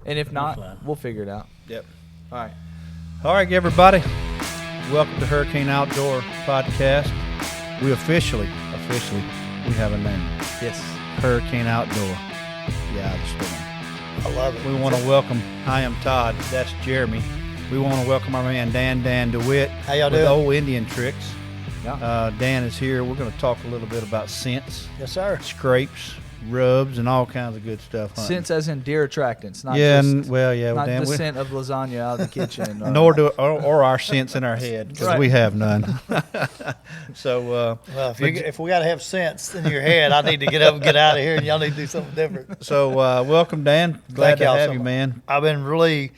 And if not, we'll figure it out. Yep. All right, everybody. Welcome to Hurricane Outdoor Podcast. We officially, we have a name. Yes. Hurricane Outdoor. Yeah, the storm. I love it. We want to welcome, I am Todd, that's Jeremy. We want to welcome our man Dan Dewitt. How y'all with doing? Old Indian Tricks. Yeah. Dan is here. We're going to talk a little bit about scents, Yes, sir. scrapes, rubs, and all kinds of good stuff. hunting. Scents as in deer attractants, not yeah, just Dan, the scent of lasagna out of the kitchen. or our scents in our head, because Right. we have none. So, Well, if we got to have sense in your head, I need to get up and get out of here, and y'all need to do something different. welcome, Dan. Glad to y'all have so you, much. man. I've been really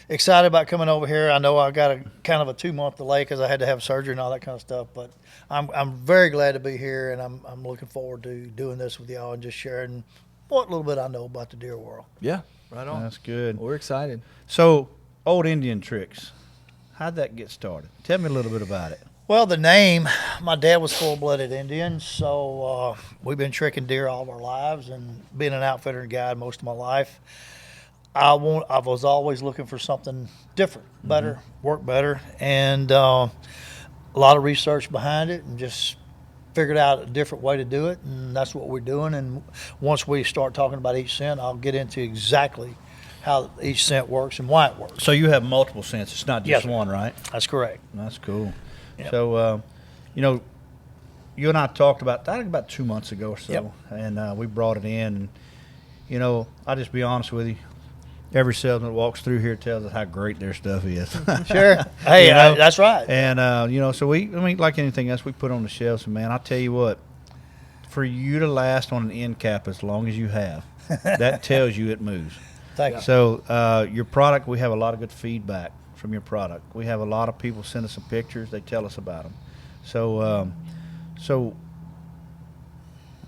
excited about coming over here. I know I got a kind of a 2-month delay because I had to have surgery and all that kind of stuff, but I'm very glad to be here, and I'm looking forward to doing this with y'all and just sharing what little bit I know about the deer world. Yeah, right on. That's good. We're excited. So, Old Indian Tricks. How'd that get started? Tell me a little bit about it. Well, the name, my dad was full-blooded Indian, so we've been tricking deer all of our lives and being an outfitter and guide most of my life. I was always looking for something different, better, work better, and a lot of research behind it, and just figured out a different way to do it, and that's what we're doing. And once we start talking about each scent, I'll get into exactly how each scent works and why it works. So you have multiple scents. It's not Yes, just sir. one, right? That's correct. That's cool. Yep. So, you and I talked about, I think about 2 months ago or so, Yep. and we brought it in. And, I'll just be honest with you. Every salesman that walks through here tells us how great their stuff is. Sure. Hey, You know? that's right. And, so like anything else, we put on the shelves. And, man, I'll tell you what, for you to last on an end cap as long as you have, that tells you it moves. Thank you. So your product, we have a lot of good feedback from your product. We have a lot of people send us some pictures. They tell us about them. So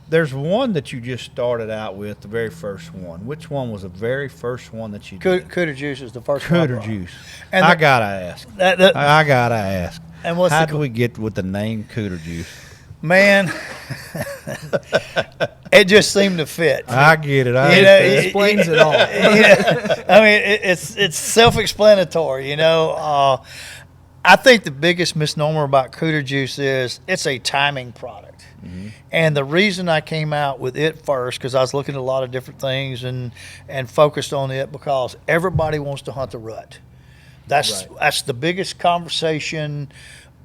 there's one that you just started out with, the very first one. Which one was the very first one that you did? Cooter juice is the first one. I Cooter brought. juice. And I gotta ask. I gotta ask. And what's How the do we get with the name Cooter juice? man? It just seemed to fit. I get it. It explains it all. Yeah, I mean, it's self-explanatory. I think the biggest misnomer about Cooter juice is it's a timing product. And the reason I came out with it first, because I was looking at a lot of different things and focused on it, because everybody wants to hunt the rut. That's the biggest conversation.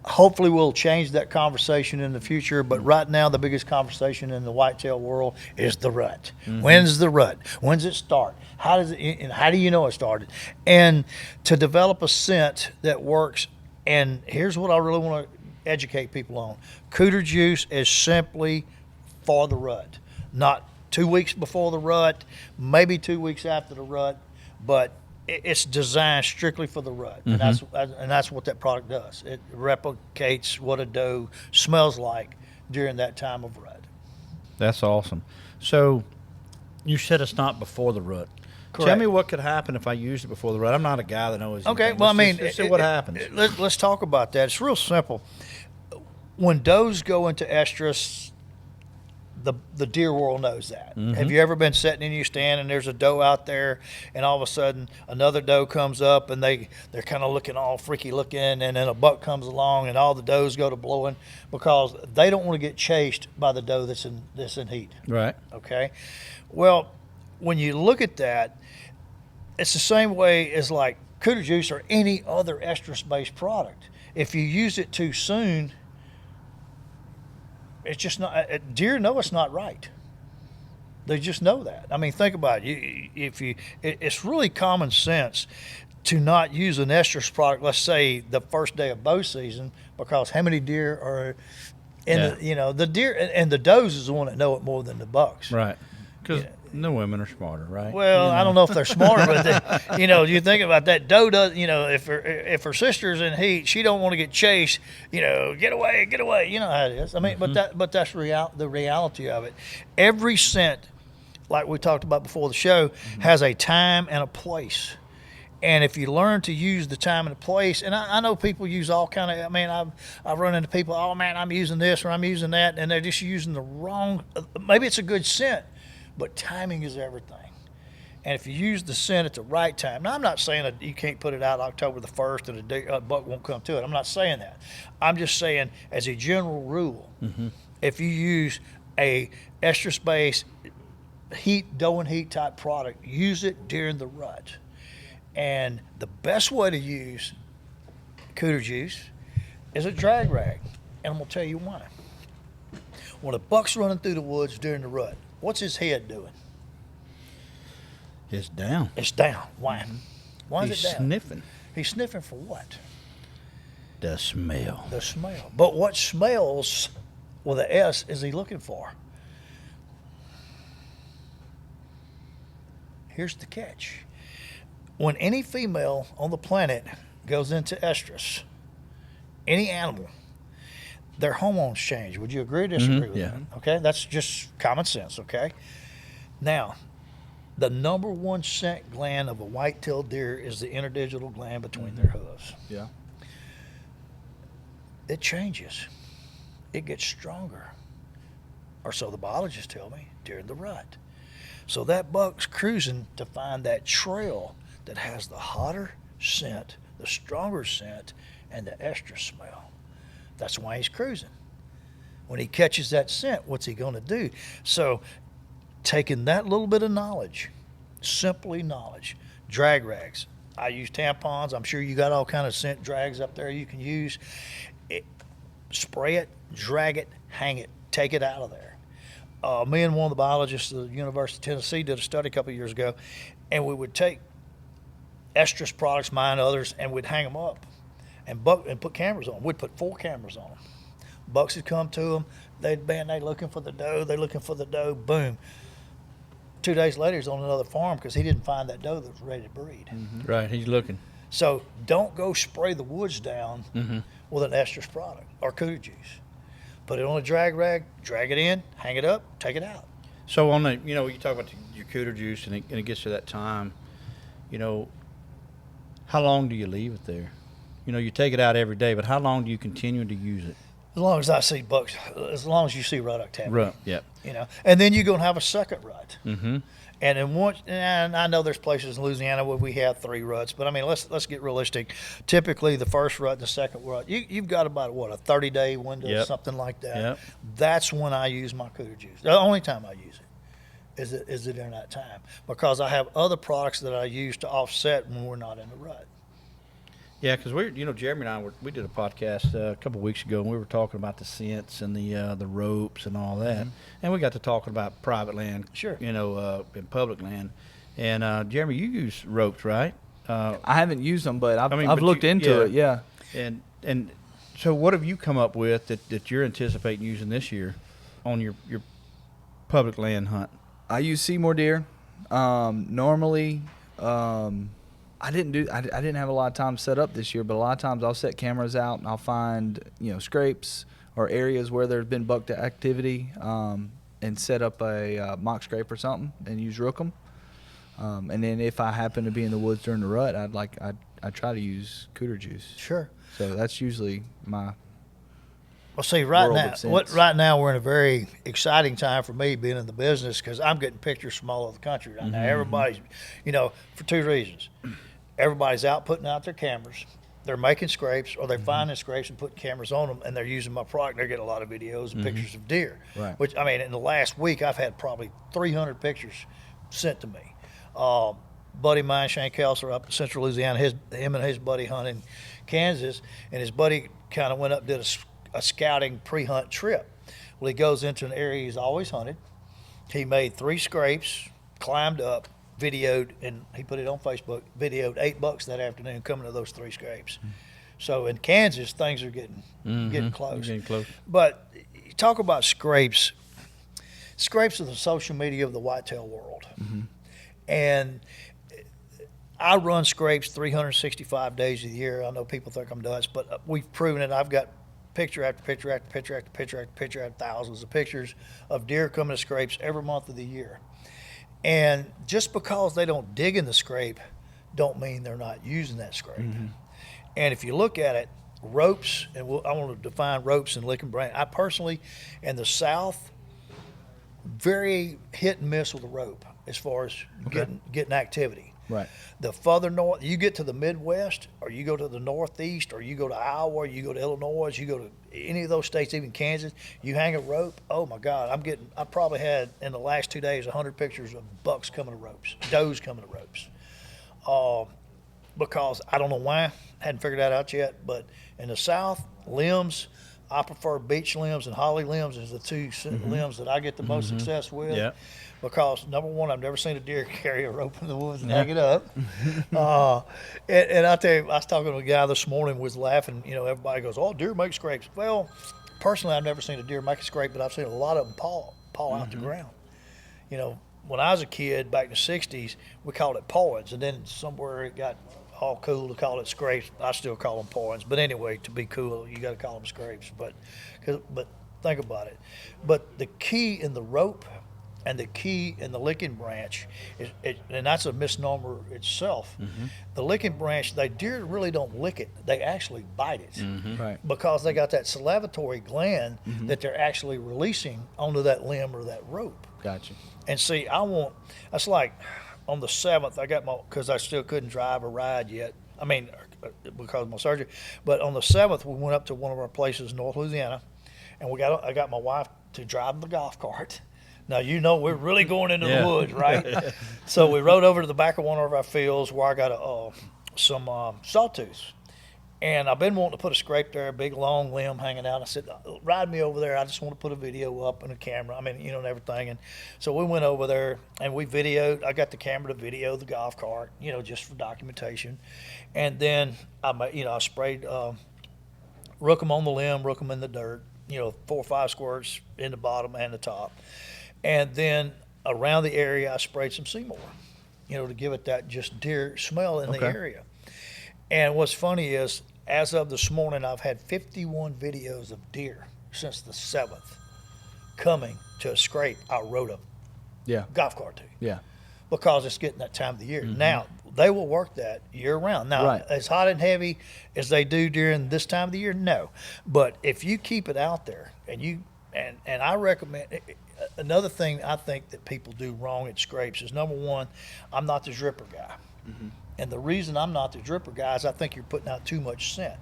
Hopefully we'll change that conversation in the future, but right now the biggest conversation in the whitetail world is the rut. When's the rut? When's it start? How does it, and how do you know it started? And to develop a scent that works, and here's what I really want to educate people on. Cooter juice is simply for the rut. Not 2 weeks before the rut, maybe 2 weeks after the rut, but it's designed strictly for the rut, and that's what that product does. It replicates what a doe smells like during that time of rut. That's awesome. So you said it's not before the rut. Correct. Tell me what could happen if I used it before the rut. I'm not a guy that knows anything. Okay, well, Let's see what happens. Let's talk about that. It's real simple. When does go into estrus, the deer world knows that. Have you ever been sitting in your stand and there's a doe out there, and all of a sudden another doe comes up and they're kind of looking all freaky looking, and then a buck comes along and all the does go to blowing because they don't want to get chased by the doe that's in heat. Right. Okay, well, when you look at that, it's the same way as like Cooter juice or any other estrus-based product. If you use it too soon, it's just not. Deer know it's not right. They just know that. I mean, think about it. It's really common sense to not use an estrus product. Let's say the first day of bow season, because how many deer are in the deer and the does is the one that know it more than the bucks. Right. Because no women are smarter, right? Well, I don't know if they're smarter, but you think about that doe does. If her sister's in heat, she don't want to get chased. Get away. You know how it is. I mean, but that's the reality of it. Every scent, like we talked about before the show, has a time and a place. And if you learn to use the time and the place, and I know people use all kind of, I mean, I've run into people, oh man, I'm using this or I'm using that, and they're just using the wrong, maybe it's a good scent, but timing is everything. And if you use the scent at the right time, now I'm not saying that you can't put it out October the 1st and a buck won't come to it. I'm not saying that. I'm just saying, as a general rule, if you use a estrus-based doe and heat type product, use it during the rut. And the best way to use cooter juice is a drag rag. And I'm going to tell you why. When a buck's running through the woods during the rut, what's his head doing? It's down. It's down. Why? Why is He's it down? sniffing. He's sniffing for what? The smell. The smell. But what smells with an S is he looking for? Here's the catch. When any female on the planet goes into estrus, any animal, their hormones change. Would you agree or disagree with yeah. that? Okay, that's just common sense, okay? Now, the number one scent gland of a white-tailed deer is the interdigital gland between their hooves. Yeah. It changes. It gets stronger. Or so the biologists tell me during the rut. So that buck's cruising to find that trail that has the hotter scent, the stronger scent, and the estrus smell. That's why he's cruising. When he catches that scent, what's he going to do? So taking that little bit of knowledge, simply knowledge, drag rags. I use tampons. I'm sure you got all kind of scent drags up there you can use. Spray it, drag it, hang it, take it out of there. Me and one of the biologists at the University of Tennessee did a study a couple of years ago, and we would take estrus products, mine, others, and we'd hang them up and put cameras on them. We'd put 4 cameras on them. Bucks would come to them. They looking for the doe. Boom. 2 days later, he's on another farm because he didn't find that doe that was ready to breed. Right, he's looking. So don't go spray the woods down with an estrus product or cooter juice. Put it on a drag rag, drag it in, hang it up, take it out. So on the, you talk about your cooter juice and it gets to that time, how long do you leave it there? You take it out every day, but how long do you continue to use it? As long as I see bucks, as long as you see rut activity. Right, yep. And then you're going to have a second rut. Mm-hmm. And then and I know there's places in Louisiana where we have 3 ruts, but I mean, let's get realistic. Typically, the first rut and the second rut, you've got about a 30-day window, something like that. Yep. That's when I use my cooter juice. The only time I use it is it during that time, because I have other products that I use to offset when we're not in the rut. Yeah, because Jeremy and I we did a podcast a couple of weeks ago, and we were talking about the scents and the ropes and all that, and we got to talking about private land, Sure, and public land. And Jeremy, you use ropes, right? I haven't used them, but I've but looked into it. Yeah. And so, what have you come up with that you're anticipating using this year on your public land hunt? I use Seymour deer. Normally, I didn't have a lot of time set up this year, but a lot of times I'll set cameras out and I'll find scrapes or areas where there's been buck activity, and set up a mock scrape or something and use rook 'em. And then if I happen to be in the woods during the rut, I try to use cooter juice. sure. So that's usually my. Well, see, World of sense. right now we're in a very exciting time for me being in the business, because I'm getting pictures from all over the country right now. Everybody's, for 2 reasons. Everybody's out putting out their cameras. They're making scrapes, or they're finding scrapes and putting cameras on them, and they're using my product. They're getting a lot of videos and pictures of deer. Right. Which, I mean, in the last week, I've had probably 300 pictures sent to me. Buddy of mine, Shane Kelser, up in Central Louisiana, him and his buddy hunt in Kansas, and his buddy kind of went up and did a scouting pre-hunt trip. Well, he goes into an area he's always hunted. He made 3 scrapes, climbed up, videoed, and he put it on Facebook, videoed 8 bucks that afternoon coming to those 3 scrapes. So in Kansas, things are getting close. Getting close. But you talk about scrapes. Scrapes are the social media of the whitetail world. And I run scrapes 365 days a year. I know people think I'm nuts, but we've proven it. I've got picture after picture after picture after picture after picture after thousands of pictures of deer coming to scrapes every month of the year. And just because they don't dig in the scrape don't mean they're not using that scrape. And if you look at it, ropes, and I want to define ropes and lick and brand. I personally, in the South, very hit and miss with the rope. as far as getting activity. Right. The further north you get to the Midwest, or you go to the Northeast, or you go to Iowa, you go to Illinois, you go to any of those states, even Kansas, you hang a rope. Oh my God, I probably had in the last 2 days 100 pictures of bucks coming to ropes, does coming to ropes. Because I don't know why, hadn't figured that out yet. But in the South, limbs, I prefer beech limbs and holly limbs as the two limbs that I get the most success with. Yeah. Because number one, I've never seen a deer carry a rope in the woods and hang it up. And I tell you, I was talking to a guy this morning, was laughing. You know, everybody goes, "Oh, deer make scrapes." Well, personally, I've never seen a deer make a scrape, but I've seen a lot of them paw out the ground. You know, when I was a kid back in the '60s, we called it pawings, and then somewhere it got all cool to call it scrapes. I still call them pawings, but anyway, to be cool, you got to call them scrapes. But think about it. But the key in the rope and the key in the licking branch and that's a misnomer itself. The licking branch, deer really don't lick it; they actually bite it, Right. because they got that salivatory gland that they're actually releasing onto that limb or that rope. Gotcha. And see, that's like on the 7th, I got because I still couldn't drive or ride yet. I mean, because of my surgery. But on the 7th, we went up to one of our places in North Louisiana, and I got my wife to drive the golf cart. Now, you know, we're really going into the woods, right? So we rode over to the back of one of our fields where I got some sawtooths. And I've been wanting to put a scrape there, a big long limb hanging out. I said, ride me over there. I just want to put a video up and a camera. I mean, you know, and everything. And so we went over there and we videoed. I got the camera to video the golf cart, you know, just for documentation. And then I sprayed rook them on the limb, rook them in the dirt, you know, 4 or 5 squirts in the bottom and the top. And then around the area, I sprayed some Seymour, you know, to give it that just deer smell in the area. And what's funny is, as of this morning, I've had 51 videos of deer since the 7th coming to a scrape I rode a golf cart to. Yeah. Because it's getting that time of the year. Now, they will work that year round. Now, as hot and heavy as they do during this time of the year, no. But if you keep it out there, and I recommend, another thing I think that people do wrong at scrapes is, number one, I'm not the dripper guy. And the reason I'm not the dripper guy is I think you're putting out too much scent.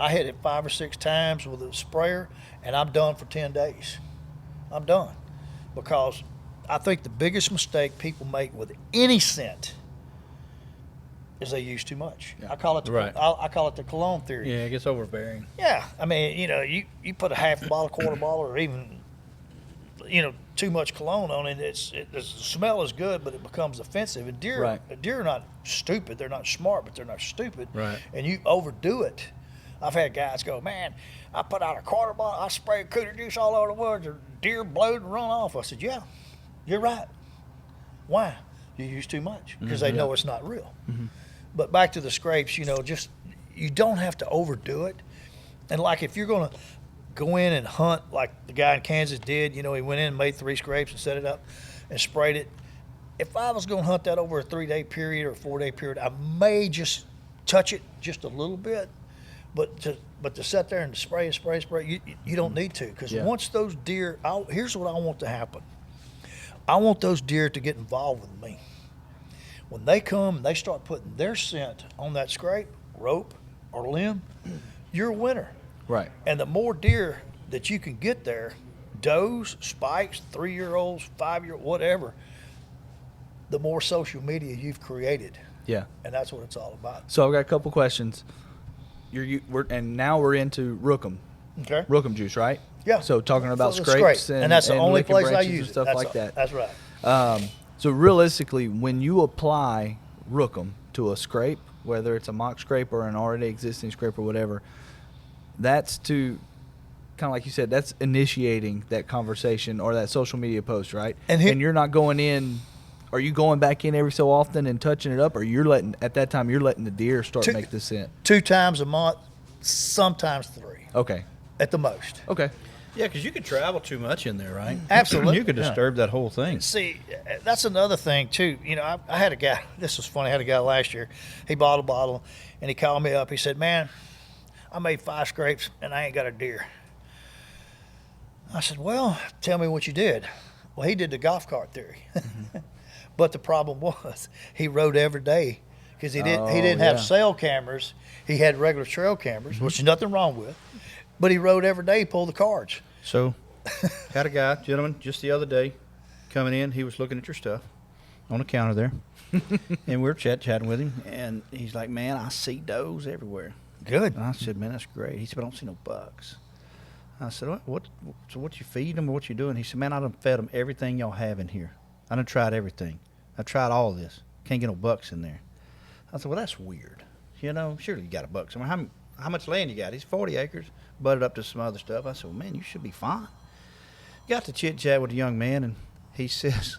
I hit it 5 or 6 times with a sprayer, and I'm done for 10 days. I'm done. Because I think the biggest mistake people make with any scent is they use too much. I call it I call it the cologne theory. Yeah, it gets overbearing. Yeah, I mean, you know, you put a half bottle, quarter bottle, or even, you know, too much cologne on it. The smell is good, but it becomes offensive. And deer are not stupid. They're not smart, but they're not stupid. Right. And you overdo it. I've had guys go, "Man, I put out a quarter bottle, I sprayed cooter juice all over the woods, the deer blowed and run off." I said, "Yeah, you're right. Why? You use too much because they know it's not real." But back to the scrapes, you know, just you don't have to overdo it. And like if you're going to go in and hunt like the guy in Kansas did, you know, he went in and made 3 scrapes and set it up and sprayed it. If I was going to hunt that over a 3-day period or a 4-day period, I may just touch it just a little bit. But to sit there and spray, you don't need to, because once those deer, here's what I want to happen. I want those deer to get involved with me. When they come and they start putting their scent on that scrape, rope, or limb, you're a winner. Right. And the more deer that you can get there, does, spikes, 3-year-olds, 5-year-olds, whatever, the more social media you've created. Yeah. And that's what it's all about. So I've got a couple questions. Now we're into Rookham. Okay. Rookham juice, right? Yeah. So talking about For the scrapes scrape. And that's the only licking place I branches use and it. stuff like that. That's right. So realistically, when you apply Rookham to a scrape, whether it's a mock scrape or an already existing scrape or whatever, that's to kind of like you said, that's initiating that conversation or that social media post, right? And you're not going in. Are you going back in every so often and touching it up, or you're letting the deer start make the scent? 2 times a month, sometimes 3. Okay. At the most. Okay. Yeah, because you could travel too much in there, right? Absolutely. You could disturb that whole thing. See, that's another thing, too. You know, I had a guy, this was funny, I had a guy last year. He bought a bottle, and he called me up. He said, "Man, I made 5 scrapes, and I ain't got a deer." I said, "Well, tell me what you did." Well, he did the golf cart theory. But the problem was he rode every day because he didn't have cell cameras. He had regular trail cameras, which is nothing wrong with. But he rode every day, pulled the cards. So, had a guy, gentleman, just the other day, coming in. He was looking at your stuff on the counter there, and we were chatting with him. And he's like, "Man, I see does everywhere." Good. And I said, "Man, that's great." He said, "But I don't see no bucks." I said, "What? So what you feed them or what you doing?" He said, "Man, I done fed them everything y'all have in here. I done tried everything. I tried all this. Can't get no bucks in there." I said, "Well, that's weird. You know, surely you got a buck somewhere. How much land you got?" He's 40 acres, butted up to some other stuff. I said, "Well, man, you should be fine." Got to chit-chat with the young man, and he says,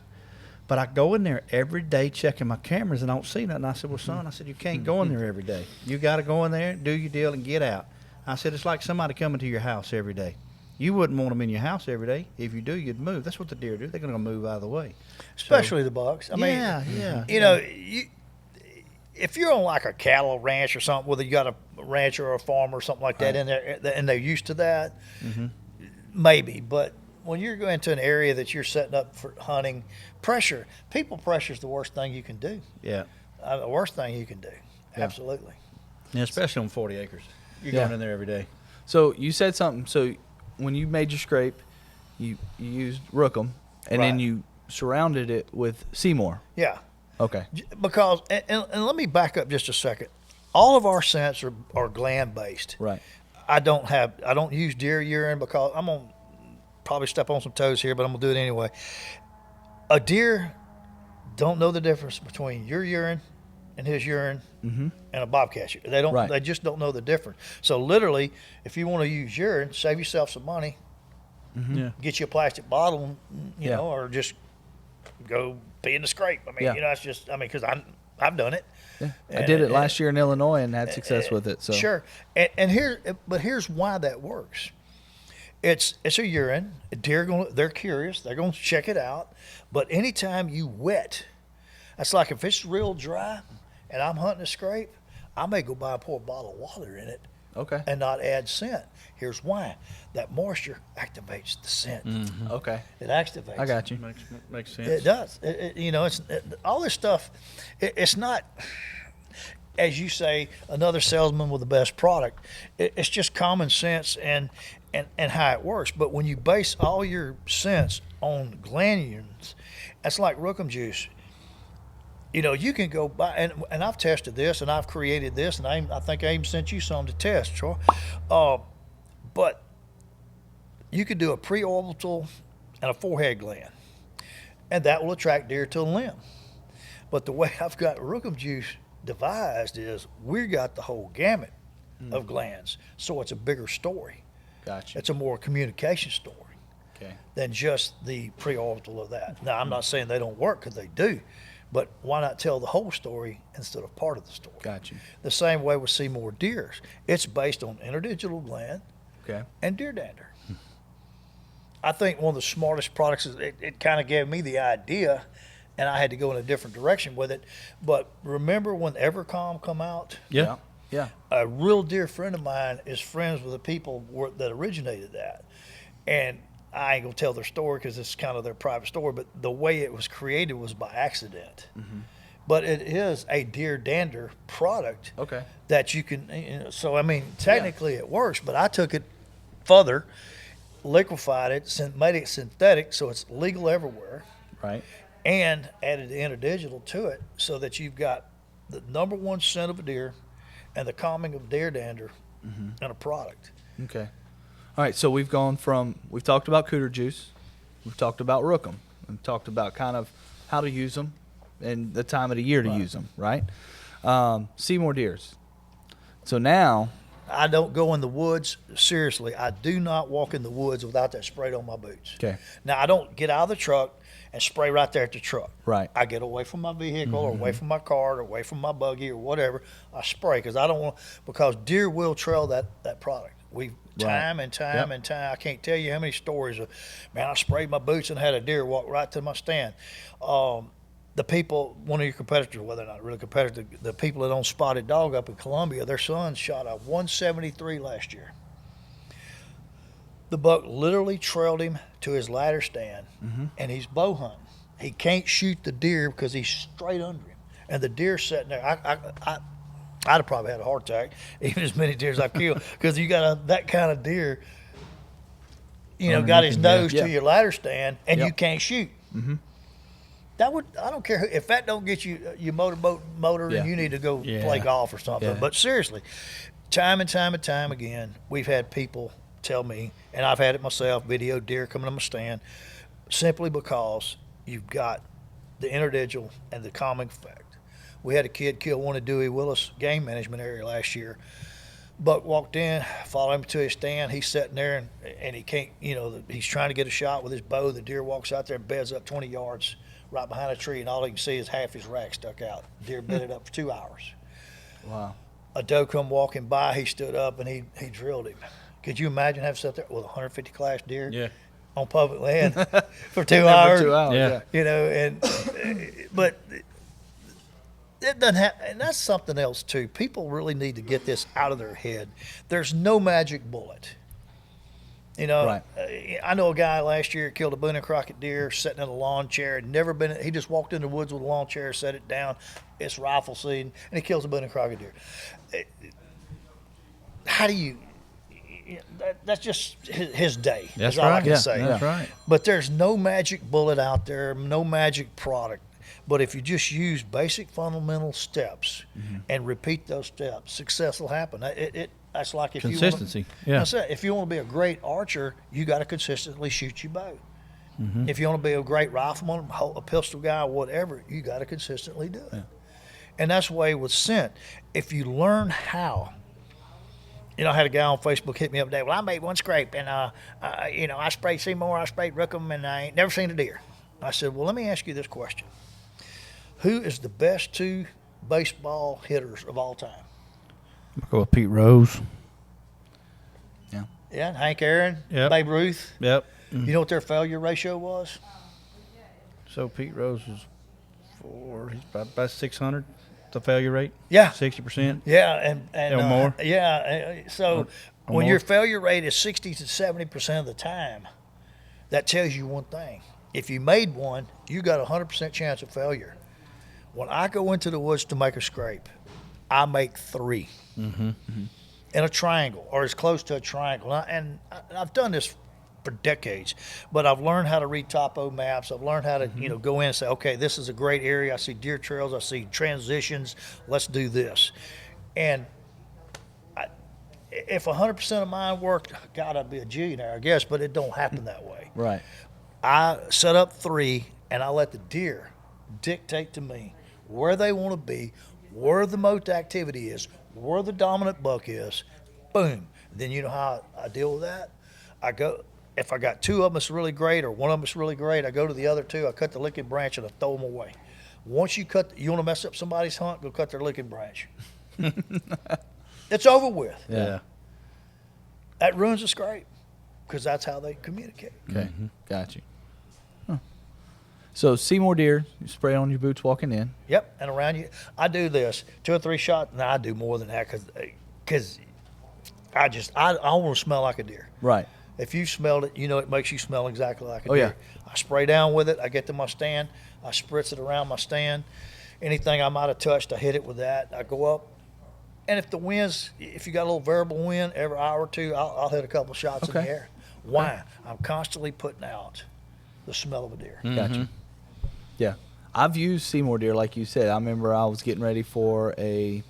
"But I go in there every day checking my cameras and I don't see nothing." I said, "Well, son," I said, "you can't go in there every day. You got to go in there, do your deal, and get out." I said, "It's like somebody coming to your house every day. You wouldn't want them in your house every day. If you do, you'd move. That's what the deer do. They're going to move out of the way." Especially the bucks. I mean, you know, if you're on like a cattle ranch or something, whether you got a rancher or a farm or something like that in there, and they're used to that, maybe. But when you're going to an area that you're setting up for hunting, people pressure is the worst thing you can do. Yeah. The worst thing you can do. Yeah. Absolutely. Yeah, especially on 40 acres. You're going in there every day. So you said something. So when you made your scrape, you used Rookham, and then you surrounded it with Seymour. Yeah. Okay. Because, and let me back up just a second. All of our scents are gland based. Right. I don't use deer urine because I'm gonna probably step on some toes here, but I'm gonna do it anyway. A deer don't know the difference between your urine and his urine and a bobcat urine. They don't. Right. They just don't know the difference. So literally, if you want to use urine, save yourself some money. Get you a plastic bottle, you know, or just go pee in the scrape. I mean, you know, it's just. I mean, because I've done it. Yeah. I did it last year in Illinois and had success with it. So sure, and here's why that works. It's a urine. They're curious. They're gonna check it out. But anytime you wet, that's like if it's real dry, and I'm hunting a scrape, I may go buy and pour a bottle of water in it. Okay. And not add scent. Here's why. That moisture activates the scent. Okay. It activates. I got you. Makes sense. It does. You know, all this stuff. It's not, as you say, another salesman with the best product. It's just common sense and how it works. But when you base all your scents on glandules, that's like Rookham juice. You know, you can go buy, and I've tested this, and I've created this, and I think I even sent you some to test, Troy. But you could do a preorbital and a forehead gland, and that will attract deer to a limb. But the way I've got Rookham juice devised is we got the whole gamut of glands, so it's a bigger story. Gotcha. It's a more communication story than just the preorbital of that. Now, I'm not saying they don't work, because they do. But why not tell the whole story instead of part of the story? Got you. The same way with Seymour deers. It's based on interdigital gland and deer dander. I think one of the smartest products is it kind of gave me the idea, and I had to go in a different direction with it. But remember when Evercom come out? Yeah. A real dear friend of mine is friends with the people that originated that. And I ain't gonna tell their story because it's kind of their private story, but the way it was created was by accident. But it is a deer dander product that you can. You know, so I mean, technically it works, but I took it further, liquefied it, made it synthetic, so it's legal everywhere. Right. And added the interdigital to it, so that you've got the number one scent of a deer, and the calming of deer dander, in a product. Okay. All right, so we've talked about cooter juice, we've talked about Rookham, we've talked about kind of how to use them and the time of the year to use them, right? Seymour deers. So now, I don't go in the woods, seriously, I do not walk in the woods without that sprayed on my boots. Okay. Now, I don't get out of the truck and spray right there at the truck. Right. I get away from my vehicle or away from my car or away from my buggy or whatever, I spray, because I don't want, because deer will trail that product. We've time and time, I can't tell you how many stories of, man, I sprayed my boots and had a deer walk right to my stand. The people, one of your competitors, well, they're not really competitors, the people that own Spotted Dog up in Columbia, their son shot a 173 last year. The buck literally trailed him to his ladder stand, and he's bow hunting. He can't shoot the deer because he's straight under him, and the deer sitting there. I'd have probably had a heart attack, even as many deers I've killed, because you got that kind of deer. Got his nose to your ladder stand, and you can't shoot. Mm-hmm. I don't care if that don't get you your motor, and you need to go play golf or something. Yeah. But seriously, time and time again, we've had people tell me, and I've had it myself, video deer coming to my stand, simply because you've got the interdigital and the calming effect. We had a kid kill one at Dewey Willis game management area last year. Buck walked in, followed him to his stand. He's sitting there, and he can't, he's trying to get a shot with his bow. The deer walks out there and beds up 20 yards right behind a tree, and all he can see is half his rack stuck out. Deer bedded up for 2 hours. Wow. A doe come walking by, he stood up, and he drilled him. Could you imagine having sat there with a 150 class deer on public land for 2 hours? For 2 hours, But it doesn't have, and that's something else too. People really need to get this out of their head. There's no magic bullet. Right. I know a guy last year killed a Boone and Crockett deer sitting in a lawn chair. He just walked in the woods with a lawn chair, set it down. It's rifle season, and he kills a Boone and Crockett deer. How do you? That's just his day. That's all I right. can Yeah, say. that's right. But there's no magic bullet out there, no magic product. But if you just use basic fundamental steps and repeat those steps, success will happen. That's like if Consistency. If you want to be a great archer, you got to consistently shoot your bow. If you want to be a great rifleman, a pistol guy, whatever, you got to consistently do it. Yeah. And that's the way with scent. If you learn how. I had a guy on Facebook hit me up today. Well, I made one scrape, and I sprayed Seymour, I sprayed Rookham, and I ain't never seen a deer. I said, well, let me ask you this question. Who is the best 2 baseball hitters of all time? I'll go with Pete Rose. Yeah, Hank Aaron, Yep. Babe Ruth. Yep. You know what their failure ratio was? So Pete Rose was 4. He's about 600. The failure rate. Yeah. 60%. Yeah, and Or more. Yeah, so Or when more. your failure rate is 60 to 70% of the time, that tells you one thing. If you made one, you got a 100% chance of failure. When I go into the woods to make a scrape, I make 3 in a triangle or as close to a triangle. And I've done this for decades, but I've learned how to read topo maps. I've learned how to go in and say, okay, this is a great area. I see deer trails. I see transitions. Let's do this. And if 100% of mine worked, God, I'd be a gillionaire, I guess, but it don't happen that way. Right. I set up 3, and I let the deer dictate to me where they want to be, where the most activity is, where the dominant buck is. Boom. Then you know how I deal with that? I go, if I got 2 of them that's really great or one of them that's really great, I go to the other 2, I cut the licking branch, and I throw them away. Once you you want to mess up somebody's hunt, go cut their licking branch. It's over with. Yeah. That ruins the scrape because that's how they communicate. Okay. Got you. Huh. So Seymour deer, you spray on your boots walking in. Yep, and around you, I do this 2 or 3 shots. No, I do more than that because I want to smell like a deer. Right. If you smelled it, it makes you smell exactly like a Oh, deer. yeah. I spray down with it. I get to my stand. I spritz it around my stand. Anything I might have touched, I hit it with that. I go up. And if you got a little variable wind, every hour or 2, I'll hit a couple shots in the air. Why? I'm constantly putting out the smell of a deer. Gotcha. Yeah. I've used Seymour deer, like you said. I remember I was getting ready for a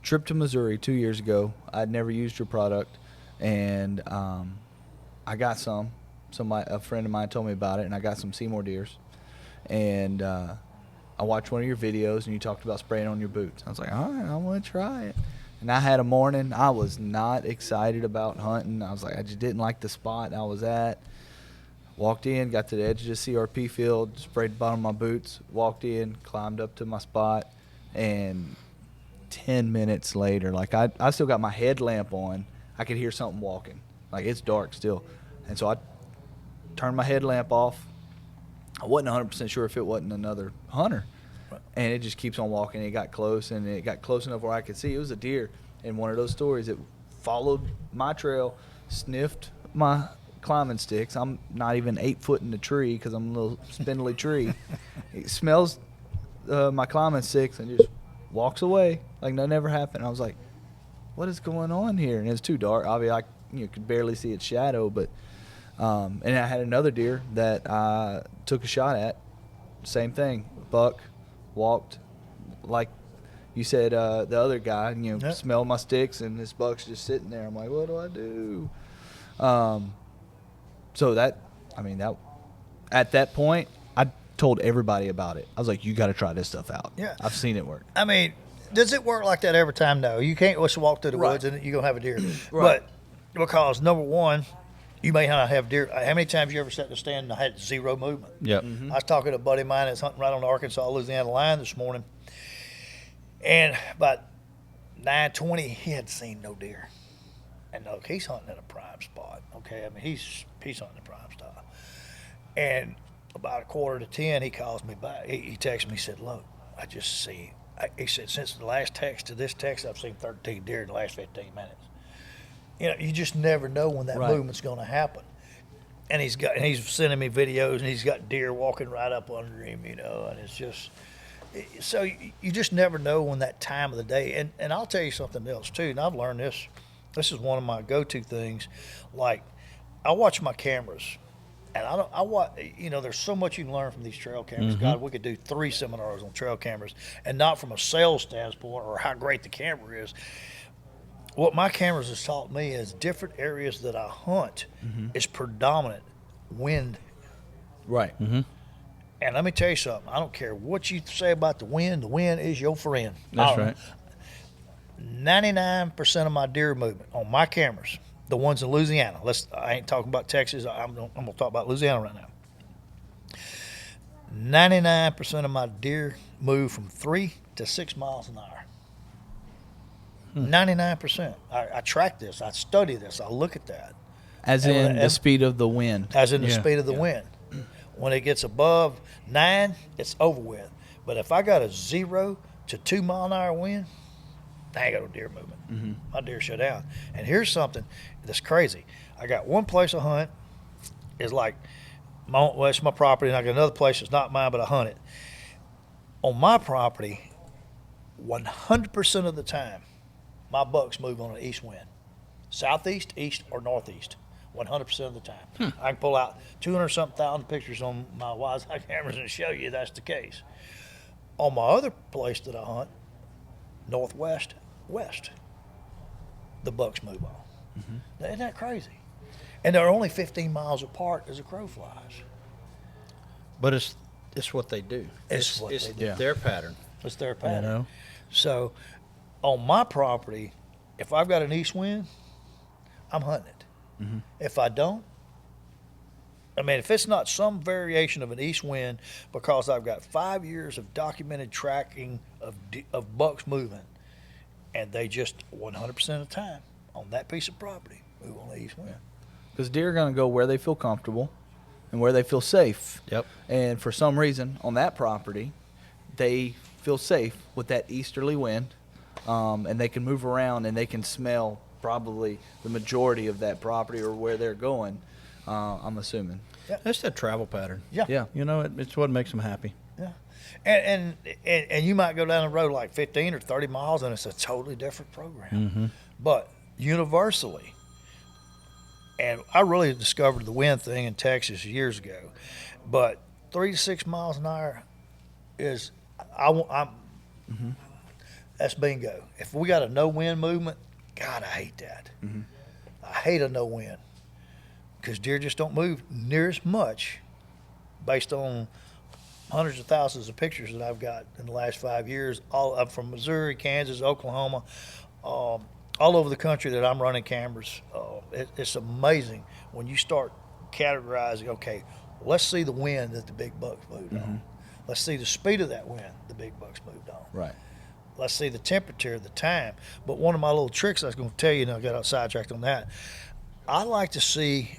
trip to Missouri 2 years ago. I'd never used your product, and I got some. A friend of mine told me about it, and I got some Seymour deers. And I watched one of your videos, and you talked about spraying on your boots. I was like, all right, I want to try it. And I had a morning. I was not excited about hunting. I was like, I just didn't like the spot I was at. Walked in, got to the edge of the CRP field, sprayed the bottom of my boots, walked in, climbed up to my spot, and 10 minutes later, like I still got my headlamp on. I could hear something walking. Like, it's dark still. And so I turned my headlamp off. I wasn't 100% sure if it wasn't another hunter. And it just keeps on walking. It got close, and it got close enough where I could see it was a deer. In one of those stories, it followed my trail, sniffed my climbing sticks. I'm not even 8 foot in the tree because I'm a little spindly tree. He smells my climbing sticks and just walks away like that never happened. I was like, what is going on here? And it's too dark. Obviously, I could barely see its shadow. But and I had another deer that I took a shot at. Same thing. Buck walked like you said. The other guy, Yep. smelled my sticks, and this buck's just sitting there. I'm like, what do I do? So that at that point, I told everybody about it. I was like, you got to try this stuff out. Yeah. I've seen it work. I mean, does it work like that every time? No. You can't just walk through the Right. woods and you're going to have a deer. Right. But because, number one, you may not have deer. How many times you ever sat in the stand and had zero movement? Yep. I was talking to a buddy of mine that's hunting right on the Arkansas-Louisiana line this morning. And about 9:20, he hadn't seen no deer. And look, he's hunting in a prime spot. Okay, I mean, he's hunting the prime spot. And about 9:45, he calls me back. He texts me, he said, look, I just see. He said, since the last text to this text, I've seen 13 deer in the last 15 minutes. You just never know when that Right. movement's going to happen. And he's sending me videos, and he's got deer walking right up under him, and it's just. So you just never know when that time of the day. And I'll tell you something else too. And I've learned this. This is one of my go-to things. Like, I watch my cameras, and I watch. There's so much you can learn from these trail cameras. Mm-hmm. God, we could do 3 seminars on trail cameras, and not from a sales standpoint or how great the camera is. What my cameras has taught me is different areas that I hunt is predominant wind. Right. Mm-hmm. And let me tell you something. I don't care what you say about the wind. The wind is your friend. That's right. 99% of my deer movement on my cameras, the ones in Louisiana. I ain't talking about Texas. I'm going to talk about Louisiana right now. 99% of my deer move from 3 to 6 miles an hour. 99%. I track this. I study this. I look at that. As in the speed of the wind. As in the Yeah. speed of the wind. When it gets above 9, it's over with. But if I got a 0 to 2 mile an hour wind, I ain't got no deer movement. My deer shut down. And here's something that's crazy. I got one place I hunt is like, it's my property, and I got another place that's not mine, but I hunt it. On my property, 100% of the time, my bucks move on an east wind. Southeast, east, or northeast. 100% of the time. I can pull out 200-something thousand pictures on my wise-eye cameras and show you that's the case. On my other place that I hunt, northwest, west, the bucks move on. Isn't that crazy? And they're only 15 miles apart as a crow flies. But it's what they do. It's what they do. Yeah. Their pattern. It's their pattern. You know? So on my property, if I've got an east wind, I'm hunting it. If I don't, if it's not some variation of an east wind, because I've got 5 years of documented tracking of bucks moving, and they just 100% of the time on that piece of property move on the east wind. Because deer are going to go where they feel comfortable and where they feel safe. Yep. And for some reason, on that property, they feel safe with that easterly wind, and they can move around and they can smell probably the majority of that property or where they're going, I'm assuming. That's that travel pattern. Yeah. Yeah. It's what makes them happy. Yeah. And you might go down the road like 15 or 30 miles, and it's a totally different program. But universally, and I really discovered the wind thing in Texas years ago, but 3 to 6 miles an hour is, that's bingo. If we got a no wind movement, God, I hate that. I hate a no wind because deer just don't move near as much based on hundreds of thousands of pictures that I've got in the last 5 years, all up from Missouri, Kansas, Oklahoma, all over the country that I'm running cameras. It's amazing when you start categorizing, okay, let's see the wind that the big bucks moved on. Let's see the speed of that wind the big bucks moved on. Right. Let's see the temperature, the time. But one of my little tricks I was going to tell you, and I got sidetracked on that, I like to see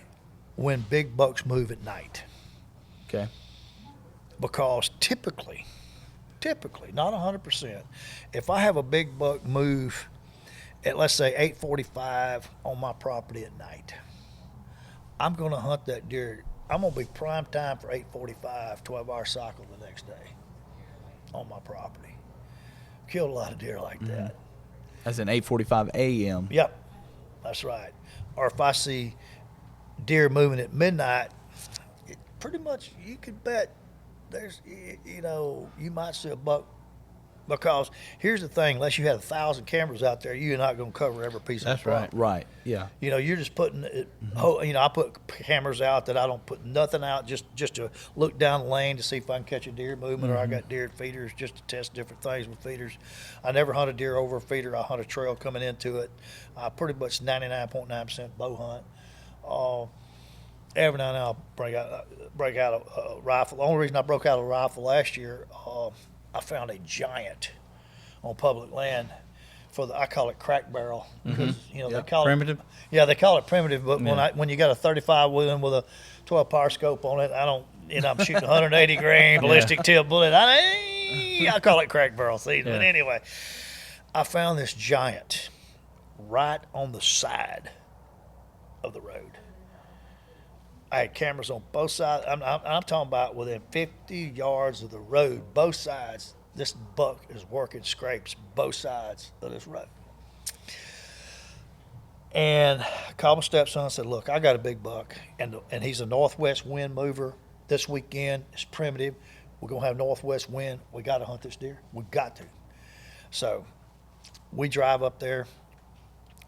when big bucks move at night. Okay. Because typically, not 100%, if I have a big buck move at, let's say, 8:45 on my property at night, I'm going to hunt that deer. I'm going to be prime time for 8:45, 12-hour cycle the next day on my property. Killed a lot of deer like that. That's an 8:45 a.m. Yep, that's right. Or if I see deer moving at midnight, pretty much you could bet there's, you might see a buck. Because here's the thing, unless you had 1,000 cameras out there, you're not going to cover every piece of That's the property. Right. Yeah. You're just putting it, I put cameras out that I don't put nothing out just to look down the lane to see if I can catch a deer movement, or I got deer feeders just to test different things with feeders. I never hunt a deer over a feeder. I hunt a trail coming into it. I pretty much 99.9% bow hunt. Every now and then I'll break out a rifle. The only reason I broke out a rifle last year, I found a giant on public land I call it crack barrel because they call Primitive? it they call it primitive. But when you got a 35 William with a 12 power scope on it, I'm shooting 180 grain ballistic tip bullet. I call it crack barrel. See, but anyway, I found this giant right on the side of the road. I had cameras on both sides. I'm talking about within 50 yards of the road, both sides. This buck is working scrapes both sides of this road. And I called my stepson and said, look, I got a big buck, and he's a northwest wind mover. This weekend it's primitive. We're going to have northwest wind. We got to hunt this deer. We got to. So we drive up there.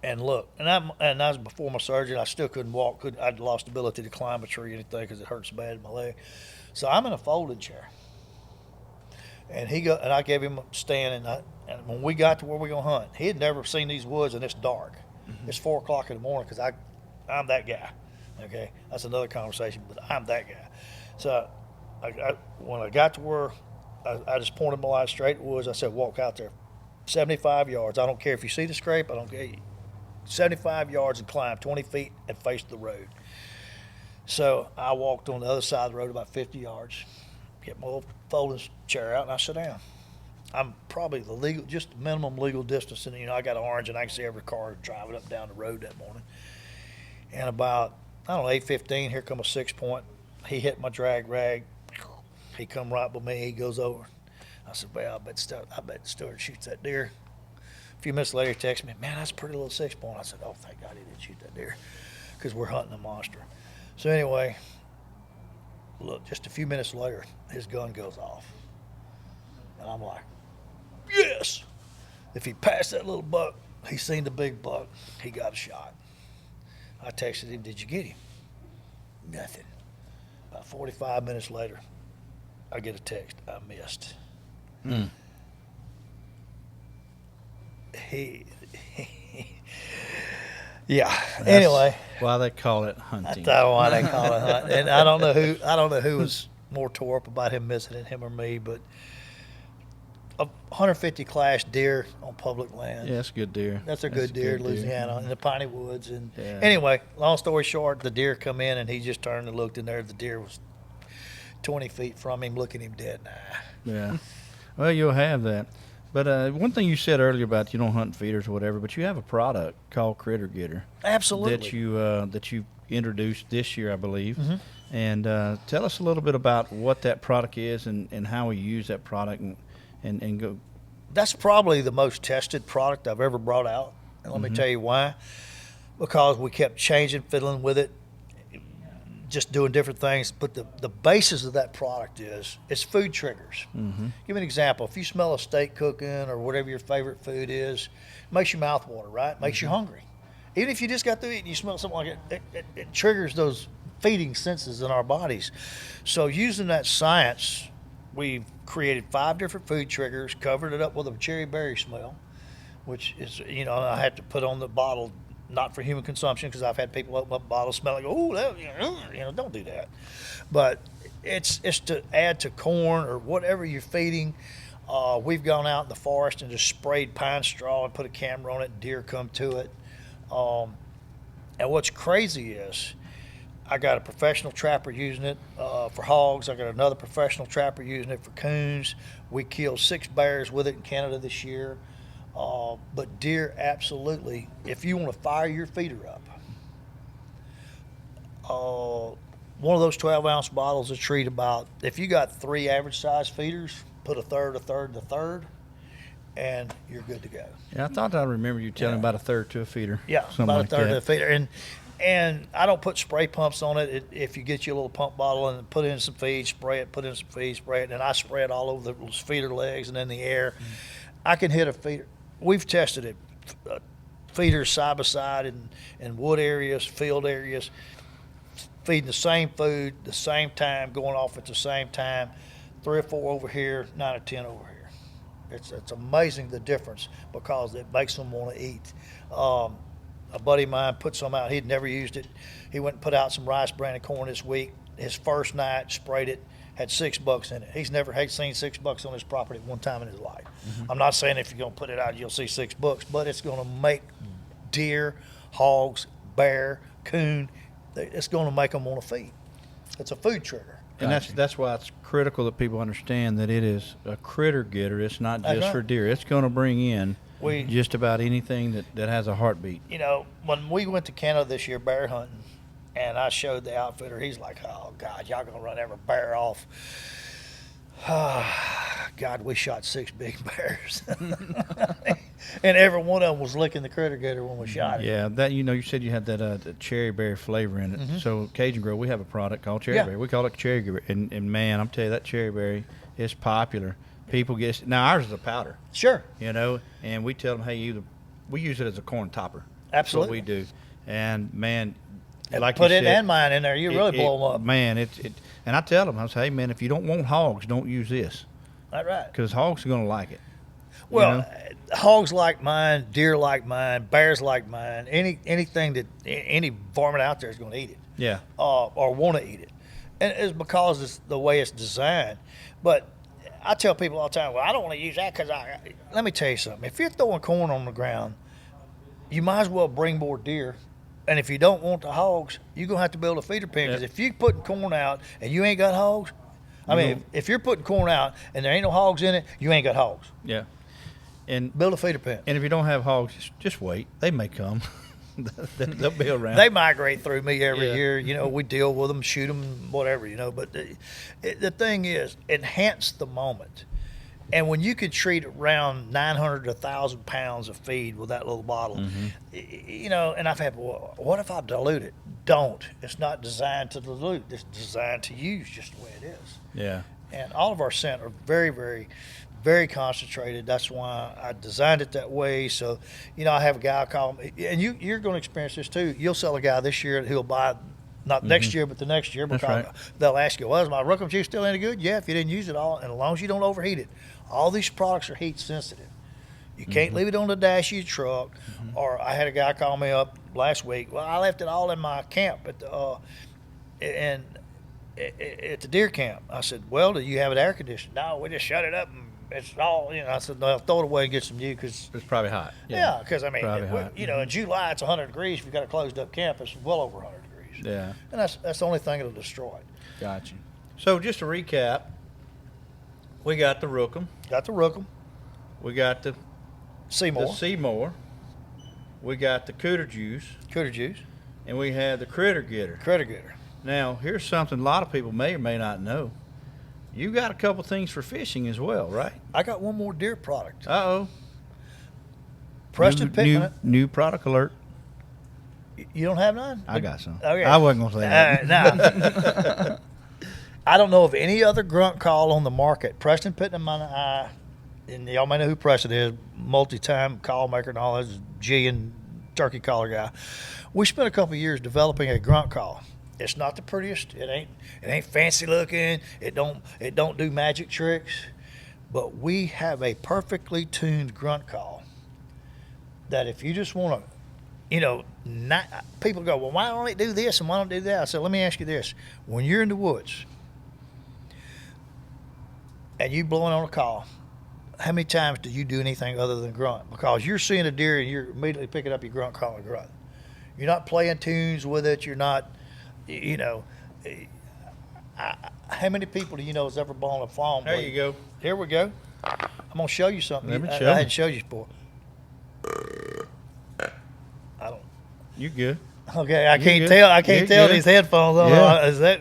And look, and that was before my surgery. I still couldn't walk. I'd lost the ability to climb a tree or anything because it hurts bad in my leg. So I'm in a folding chair. And I gave him a stand, and when we got to where we're gonna hunt, he had never seen these woods, and it's dark. It's 4 o'clock in the morning because I'm that guy. Okay, that's another conversation, but I'm that guy. So when I got to where I just pointed my light straight at the woods, I said, walk out there, 75 yards. I don't care if you see the scrape. I don't care. 75 yards and climb 20 feet and face the road. So I walked on the other side of the road about 50 yards, get my little folding chair out, and I sit down. I'm probably just minimum legal distance, and I got an orange, and I can see every car driving up down the road that morning. And about 8:15, here come a 6-point. He hit my drag rag. He come right by me. He goes over. I said, well, I bet Stuart shoots that deer. A few minutes later, he texted me, man, that's a pretty little 6-point. I said, oh, thank God he didn't shoot that deer because we're hunting a monster. So anyway, look, just a few minutes later, his gun goes off. And I'm like, yes! If he passed that little buck, he seen the big buck, he got a shot. I texted him, did you get him? Nothing. About 45 minutes later, I get a text, I missed. Anyway, why they call it hunting. I don't know why they call it hunting. And I don't know who was more tore up about him missing it, him or me, but a 150 class deer on public land. Yeah, that's a good deer. That's a good deer in Louisiana in the piney woods. And yeah. Anyway, long story short, the deer come in and he just turned and looked in there. The deer was 20 feet from him, looking him dead in the eye. Yeah. Well, you'll have that. But one thing you said earlier about you don't hunt feeders or whatever, but you have a product called Critter Getter. Absolutely. That you introduced this year, I believe. Mm-hmm. And tell us a little bit about what that product is and how we use that product and go. That's probably the most tested product I've ever brought out. And let me tell you why. Because we kept changing, fiddling with it, just doing different things. But the basis of that product is food triggers. Mm-hmm. Give me an example. If you smell a steak cooking or whatever your favorite food is, it makes your mouth water, right? It makes you hungry. Even if you just got through eating, you smell something like it triggers those feeding senses in our bodies. So using that science, we've created 5 different food triggers, covered it up with a cherry berry smell, which is, I had to put on the bottle, not for human consumption, because I've had people open up bottles, smell like, don't do that. But it's to add to corn or whatever you're feeding. We've gone out in the forest and just sprayed pine straw and put a camera on it, and deer come to it. And what's crazy is I got a professional trapper using it for hogs. I got another professional trapper using it for coons. We killed 6 bears with it in Canada this year. But deer, absolutely, if you want to fire your feeder up, One of those 12-ounce bottles will treat about, if you got 3 average size feeders, put a third, and you're good to go. Yeah, I thought I remember you telling about a third to a feeder. Yeah, something about like a third that. of a feeder. And I don't put spray pumps on it. If you get your little pump bottle and put in some feed, spray it, put in some feed, spray it, and I spray it all over the feeder legs and in the air. I can hit a feeder. We've tested it, feeders side by side in wood areas, field areas, feeding the same food, the same time, going off at the same time, 3 or 4 over here, 9 or 10 over here. It's amazing the difference because it makes them want to eat. A buddy of mine put some out. He'd never used it. He went and put out some rice bran and corn this week. His first night, sprayed it, had 6 bucks in it. He's never had seen 6 bucks on his property at one time in his life. Mm-hmm. I'm not saying if you're going to put it out, you'll see 6 bucks, but it's going to make deer, hogs, bear, coon, it's going to make them want to feed. It's a food trigger. And that's why it's critical that people understand that it is a critter getter. It's not just right. for deer. It's going to bring in just about anything that has a heartbeat. You know, when we went to Canada this year bear hunting, and I showed the outfitter, he's like, oh, God, y'all going to run every bear off. God, we shot 6 big bears. And every one of them was licking the critter getter when we shot it. Yeah, that you said you had that cherry berry flavor in it. Mm-hmm. So Cajun Grill, we have a product called cherry berry. We call it cherry berry. And man, I'm telling you, that cherry berry is popular. People get now ours is a powder. Sure. And we tell them, hey, we use it as a corn topper. Absolutely. That's what we do. And man, like put it and mine in there, you really blow them up. Man, and I tell them, I say, hey man, if you don't want hogs, don't use this. That's right. Because hogs are going to like it. Well, hogs like mine, deer like mine, bears like mine. Anything that any varmint out there is going to eat it. Yeah. Or want to eat it, and it's because it's the way it's designed. But I tell people all the time, well, I don't want to use that because let me tell you something. If you're throwing corn on the ground, you might as well bring more deer. And if you don't want the hogs, you're going to have to build a feeder pen. Because if you're putting corn out and you ain't got hogs, if you're putting corn out and there ain't no hogs in it, you ain't got hogs. Yeah. And build a feeder pen. And if you don't have hogs, just wait. They may come. They'll be around. They migrate through me every year. You know, we deal with them, shoot them, whatever, But the thing is, enhance the moment. And when you could treat around 900 to 1,000 pounds of feed with that little bottle, and I've had, well, what if I dilute it? Don't. It's not designed to dilute. It's designed to use just the way it is. Yeah. And all of our scent are very, very, very concentrated. That's why I designed it that way. So, I have a guy call me, and you're going to experience this too. You'll sell a guy this year that he'll buy, not next year, but the next year, because they'll ask you, well, is my Rookham juice still any good? Yeah, if you didn't use it all, and as long as you don't overheat it. All these products are heat sensitive. You can't leave it on the dash of your truck. Or I had a guy call me up last week. Well, I left it all in my camp at the deer camp. I said, well, do you have it air conditioned? No, we just shut it up and it's all, I said, no, throw it away and get some new because it's probably hot. Yeah, because in July it's 100 degrees. If you've got a closed up camp, it's well over 100 degrees. Yeah. And that's the only thing that'll destroy it. Gotcha. So just to recap, we got the Rookham. Got the Rookham. We got the Seymour. The Seymour. We got the Cooter Juice. Cooter Juice. And we had the Critter Getter. Critter Getter. Now, here's something a lot of people may or may not know. You got a couple things for fishing as well, right? I got one more deer product. Uh-oh. Preston Pittman. New product alert. You don't have none? I got some. Okay. I wasn't going to say that. No. I don't know of any other grunt call on the market. Preston Pittman, and y'all may know who Preston is, multi-time call maker and all that, G and turkey collar guy. We spent a couple of years developing a grunt call. It's not the prettiest. It ain't fancy looking. It don't do magic tricks. But we have a perfectly tuned grunt call that if you just want to, people go, well, why don't it do this and why don't it do that? I said, let me ask you this. When you're in the woods and you blowing on a call, how many times do you do anything other than grunt? Because you're seeing a deer and you're immediately picking up your grunt call and grunt. You're not playing tunes with it. You're not, how many people do you know has ever blown a fawn? There you go. Here we go. I'm going to show you something. Let me I hadn't showed you before. You good. Okay, I can't good. tell. I can't You're tell good. these headphones on. Yeah. Is that?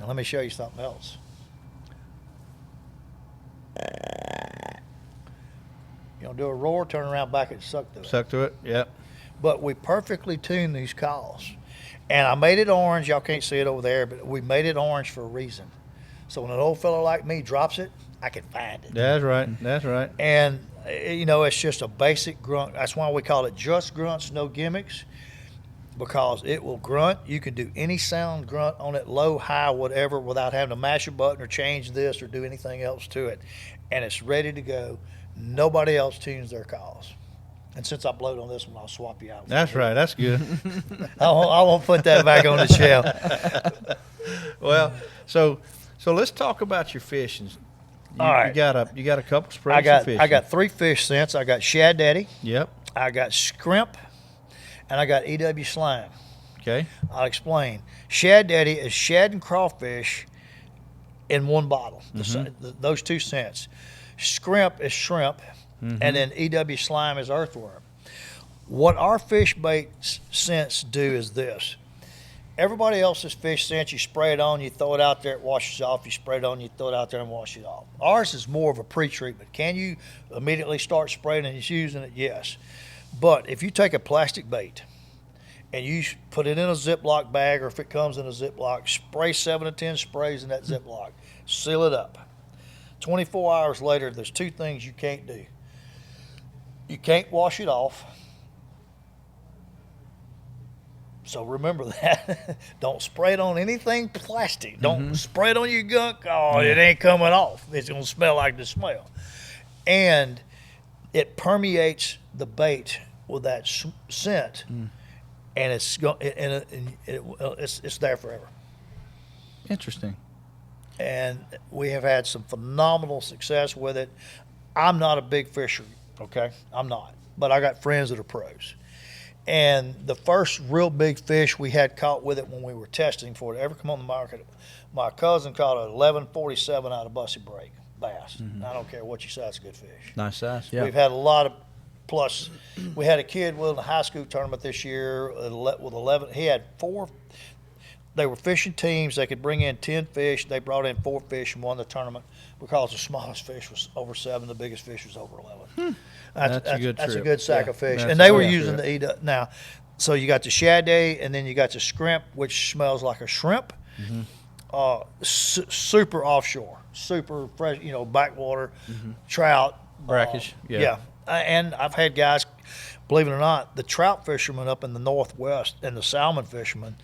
Now let me show you something else. You know, do a roar, turn around, back and suck to it. Suck to it. Yep. But we perfectly tuned these calls. And I made it orange. Y'all can't see it over there, but we made it orange for a reason. So when an old fellow like me drops it, I can find it. That's right. That's right. And, you know, it's just a basic grunt. That's why we call it just grunts, no gimmicks, because it will grunt. You can do any sound grunt on it, low, high, whatever, without having to mash a button or change this or do anything else to it. And it's ready to go. Nobody else tunes their calls. And since I blowed on this one, I'll swap you out. That's right. That's good. I won't put that back on the shelf. Well, so let's talk about your fishing. All right. You got a couple sprays I got of fishing. I got 3 fish scents. I got Shad Daddy, Yep. I got Scrimp, and I got EW Slime. Okay. I'll explain. Shad Daddy is shad and crawfish in one bottle. Those 2 scents. Scrimp is shrimp, and then EW Slime is earthworm. What our fish bait scents do is this. Everybody else's fish scents, you spray it on, you throw it out there, it washes off. You spray it on, you throw it out there and wash it off. Ours is more of a pre-treatment. Can you immediately start spraying and using it? Yes. But if you take a plastic bait and you put it in a Ziploc bag, or if it comes in a Ziploc, spray 7 to 10 sprays in that Ziploc, seal it up. 24 hours later, there's 2 things you can't do. You can't wash it off. So remember that. Don't spray it on anything plastic. Don't spray it on your gunk. Oh, it ain't coming off. It's going to smell like the smell. And it permeates the bait with that scent, and it's there forever. Interesting. And we have had some phenomenal success with it. I'm not a big fisher, okay? I'm not. But I got friends that are pros. And the first real big fish we had caught with it when we were testing for it ever come on the market, my cousin caught an 1147 out of Bussy Break bass. I don't care what you say, it's a good fish. Nice size. Yeah. We've had a lot of, plus we had a kid with a high school tournament this year with 11. He had 4. They were fishing teams. They could bring in 10 fish. They brought in 4 fish and won the tournament because the smallest fish was over 7. The biggest fish was over 11. That's a good That's a trip. good sack of fish. That's And they a were good using trip. the EW. Now, so you got the Shad Day, and then you got the Scrimp, which smells like a shrimp. Super offshore, super fresh, backwater, trout. Brackish, yeah. And I've had guys, believe it or not, the trout fishermen up in the Northwest and the salmon fishermen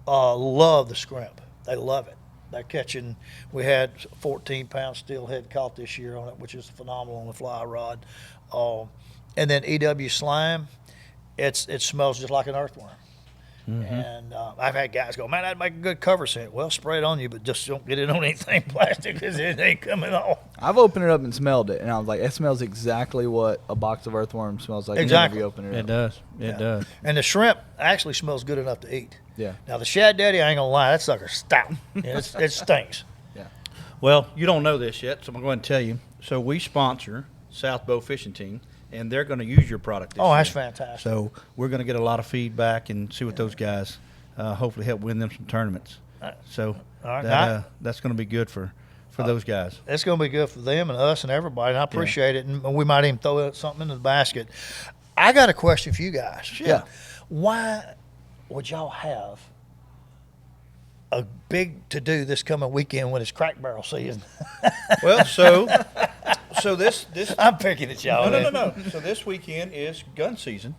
love the Scrimp. They love it. They're catching. We had 14-pound steelhead caught this year on it, which is phenomenal on the fly rod. And then EW Slime, it smells just like an earthworm. And I've had guys go, man, that'd make a good cover scent. Well, spray it on you, but just don't get it on anything plastic because it ain't coming off. I've opened it up and smelled it, and I was like, it smells exactly what a box of earthworm smells like. Exactly. Whenever you open it It up. does. It does. And the shrimp actually smells good enough to eat. Yeah. Now, the Shad Daddy, I ain't going to lie, that sucker's stout. It stinks. Yeah. Well, you don't know this yet, so I'm going to tell you. So we sponsor South Bow Fishing Team, and they're going to use your product this Oh, year. that's fantastic. So we're going to get a lot of feedback and see what those guys hopefully help win them some tournaments. So All right. that's going to be good for those guys. It's going to be good for them and us and everybody, and I appreciate it. And we might even throw something into the basket. I got a question for you guys. Yeah. Why would y'all have a big to-do this coming weekend when it's crack barrel season? Well, so this I'm picking at y'all. no. So this weekend is gun season.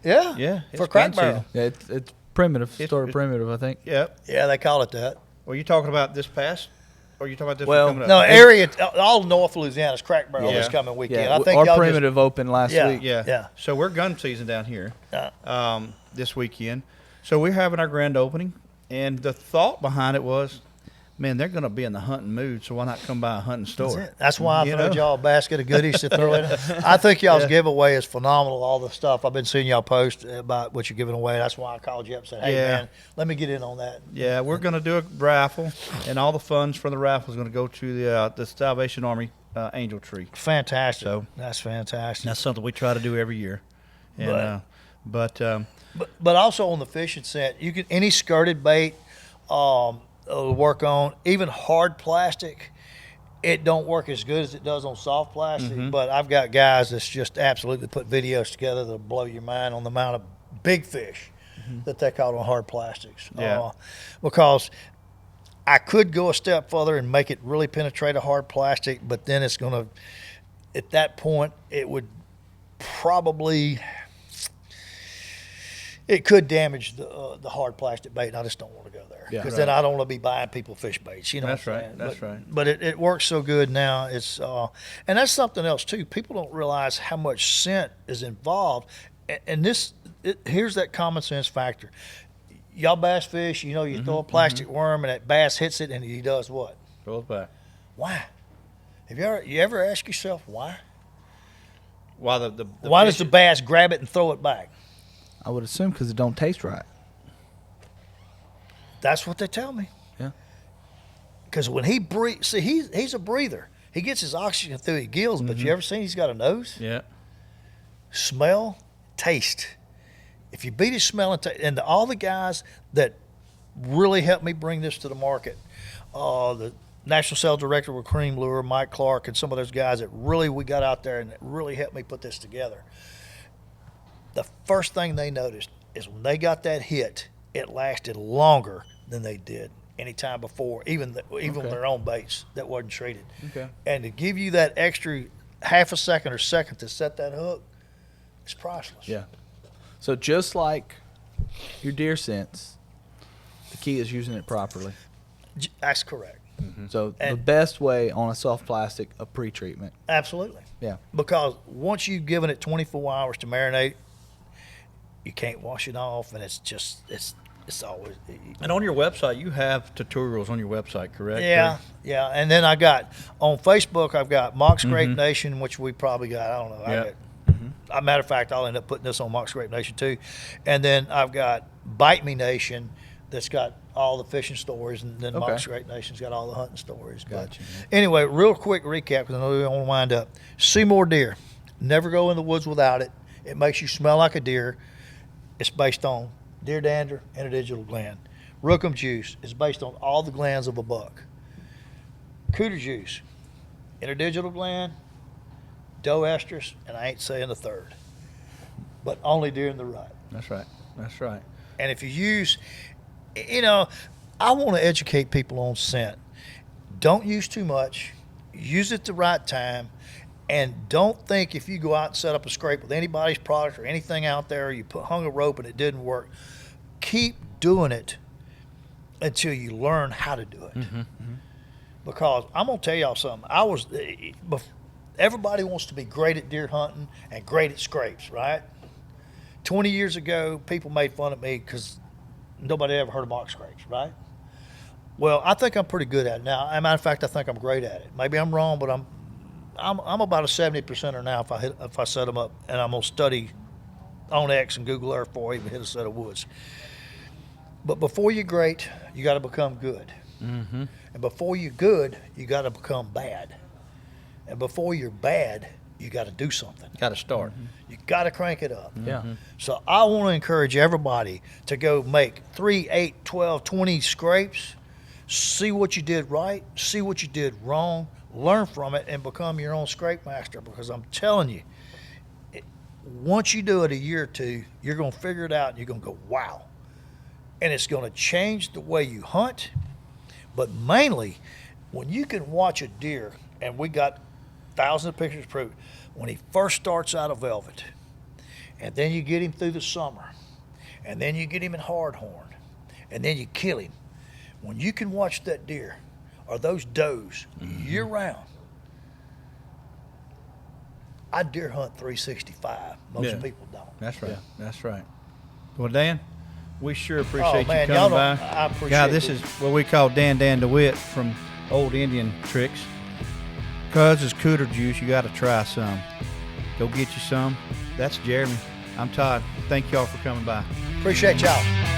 Yeah. Yeah, For it's crack gun barrel. season. Yeah, it's primitive. It's- Started primitive, I think. Yep. Yeah, they call it that. Were you talking about this past, or are you talking about this Well, one coming up? No, area, all North Louisiana's crack barrel Yeah. this coming weekend. Yeah, I think our y'all primitive opened last Yeah. week. Yeah. Yeah. So we're gun season down here Yeah. this weekend. So we're having our grand opening, and the thought behind it was, man, they're going to be in the hunting mood, so why not come by a hunting store? That's why I You throwed know? y'all a basket of goodies to throw in. I think y'all's giveaway is phenomenal. All the stuff I've been seeing y'all post about what you're giving away. That's why I called you up and said, hey, Yeah. man, let me get in on that. Yeah, we're going to do a raffle, and all the funds from the raffle is going to go to the Salvation Army angel tree. Fantastic. So that's fantastic. that's something we try to do every year. And, but also on the fishing set, you can any skirted bait work on, even hard plastic. It don't work as good as it does on soft plastic, but I've got guys that's just absolutely put videos together that'll blow your mind on the amount of big fish that they caught on hard plastics. Yeah. Because I could go a step further and make it really penetrate a hard plastic, but then it's going to, at that point, it would probably, it could damage the hard plastic bait, and I just don't want to go there. Yeah. Because then I don't want to be buying people fish baits. You know That's what I'm right. saying? That's right. But it works so good now. It's and that's something else too. People don't realize how much scent is involved, and here's that common sense factor. Y'all bass fish, you know, you throw a plastic worm and that bass hits it and he does what? goes back. Why? Have you ever asked yourself why? Why Why does the bass grab it and throw it back? I would assume because it don't taste right. That's what they tell me. Yeah. Because when he breathes, see, he's a breather. He gets his oxygen through his gills, but you ever seen he's got a nose? Yeah. Smell, taste. If you beat his smell and taste, and all the guys that really helped me bring this to the market, the National Sales Director with Cream Lure, Mike Clark, and some of those guys that really we got out there and that really helped me put this together. The first thing they noticed is when they got that hit, it lasted longer than they did any time before, even their own baits that wasn't treated. Okay. And to give you that extra half a second or second to set that hook, it's priceless. Yeah. So just like your deer scents, the key is using it properly. That's correct. So the And- best way on a soft plastic, a pre-treatment. Absolutely. Yeah. Because once you've given it 24 hours to marinate, you can't wash it off, and it's always. And on your website, you have tutorials on your website, correct? Yeah, yeah. And then I got on Facebook, I've got Mock Scrape Nation, which we probably got. I don't know. Yeah. As a matter of fact, I'll end up putting this on Mock Scrape Nation too. And then I've got Bite Me Nation, that's got all the fishing stories, and then Okay. Mock Scrape Nation's got all the hunting stories. Gotcha. But anyway, real quick recap because I know we want to wind up. Seymour deer, never go in the woods without it. It makes you smell like a deer. It's based on deer dander and a digital gland. Rookum juice is based on all the glands of a buck. Cooter juice, interdigital gland, doe estrus, and I ain't saying the third, but only during the rut. That's right. That's right. And if you use, I want to educate people on scent. Don't use too much. Use it the right time. And don't think if you go out and set up a scrape with anybody's product or anything out there, you hung a rope and it didn't work. Keep doing it until you learn how to do it. Because I'm going to tell y'all something. Everybody wants to be great at deer hunting and great at scrapes, right? 20 years ago, people made fun of me because nobody ever heard of mock scrapes, right? Well, I think I'm pretty good at it now. As a matter of fact, I think I'm great at it. Maybe I'm wrong, but I'm about a 70%er now if I set them up, and I'm gonna study on X and Google Earth before I even hit a set of woods. But before you're great, you got to become good, and before you're good, you got to become bad, and before you're bad, you got to do something. Got to start. You got to crank it up. Yeah. So I want to encourage everybody to go make 3, 8, 12, 20 scrapes, see what you did right, see what you did wrong, learn from it, and become your own scrape master. Because I'm telling you, once you do it a year or two, you're going to figure it out and you're going to go, wow. And it's going to change the way you hunt. But mainly, when you can watch a deer, and we got thousands of pictures to prove, when he first starts out of velvet, and then you get him through the summer, and then you get him in hardhorn, and then you kill him. When you can watch that deer or those does year round, I deer hunt 365. Most people don't. That's right. Yeah. That's right. Well, Dan, we sure appreciate man, you y'all coming don't- by. I appreciate God, this it. is what we call Dan Dewitt from Old Indian Tricks. Cuz it's cooter juice. You got to try some. Go get you some. That's Jeremy. I'm Todd. Thank y'all for coming by. Appreciate y'all.